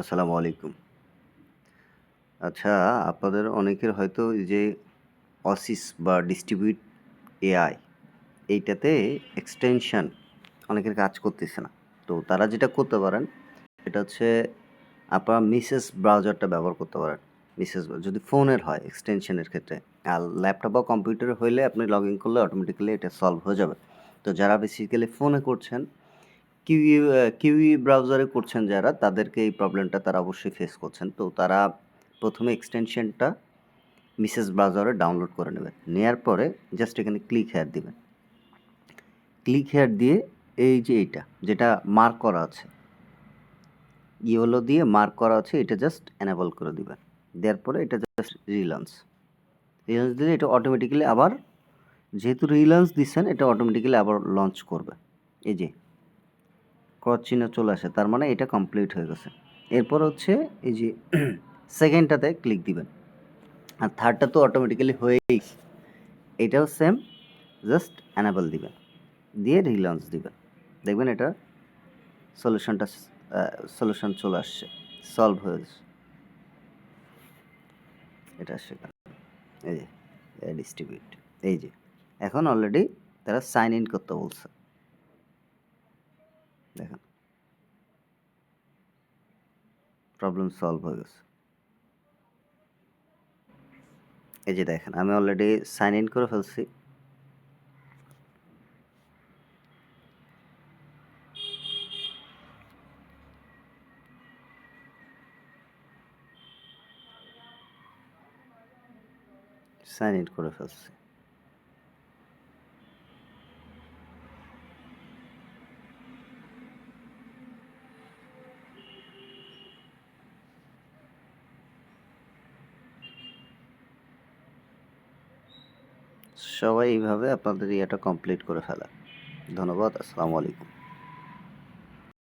আসসালামু আলাইকুম। আচ্ছা, আপনাদের অনেকের হয়তো এই যে অসিস বা ডিস্ট্রিবিউট এআই এইটাতে এক্সটেনশন অনেকের কাজ করতেছে না। তো তারা যেটা করতে পারেন সেটা হচ্ছে আপনারা মিসেস ব্রাউজারটা ব্যবহার করতে পারেন। যদি ফোনের হয় এক্সটেনশনের ক্ষেত্রে। আর ল্যাপটপ বা কম্পিউটারে হইলে আপনি লগ ইন করলে অটোমেটিক্যালি এটা সলভ হয়ে যাবে। তো যারা বেসিক্যালি ফোনে করছেন কিউই ব্রাউজারে করছেন যারা, তাদেরকে এই প্রবলেমটা তারা অবশ্যই ফেস করছেন। তো তারা ১ম এ এক্সটেনশনটা মিসেস ব্রাউজারে ডাউনলোড করে নেবেন। নেয়ার পরে জাস্ট এখানে ক্লিক হেয়ার দিবেন। ক্লিক হেয়ার দিয়ে এই যে এইটা, যেটা মার্ক করা আছে, ইয়েলো দিয়ে মার্ক করা আছে, এটা জাস্ট এনেবল করে দিবেন। দেওয়ার পরে এটা জাস্ট রিলন্স দিলে এটা অটোমেটিক্যালি আবার, যেহেতু রিলন্স দিচ্ছেন, এটা অটোমেটিক্যালি আবার লঞ্চ করবে। এই যে ক্রস চিহ্ন চলে আসে, তার মানে এটা কমপ্লিট হয়ে গেছে। এরপর হচ্ছে এই যে সেকেন্ডটাতে ক্লিক দিবেন, আর থার্ডটা তো অটোমেটিক্যালি হয়েই, এটাও সেম, জাস্ট অ্যানাবল দিবেন, দিয়ে রিলঞ্চ দিবেন। দেখবেন এটা সলিউশন চলে আসছে, সলভ হয়ে গেছে। এটা সেখানে এই যে ডিস্ট্রিবিউট, এই যে এখন অলরেডি তারা সাইন ইন করতে বলছে। দেখেন প্রবলেম সলভ হয়ে গেছে। এই যে দেখেন আমি অলরেডি সাইন ইন করে ফেলছি। সাইন ইন করে ফেলছি। সবাই এইভাবে আপনাদের ইয়েটা কমপ্লিট করে ফেলা। ধন্যবাদ। আসসালামু আলাইকুম।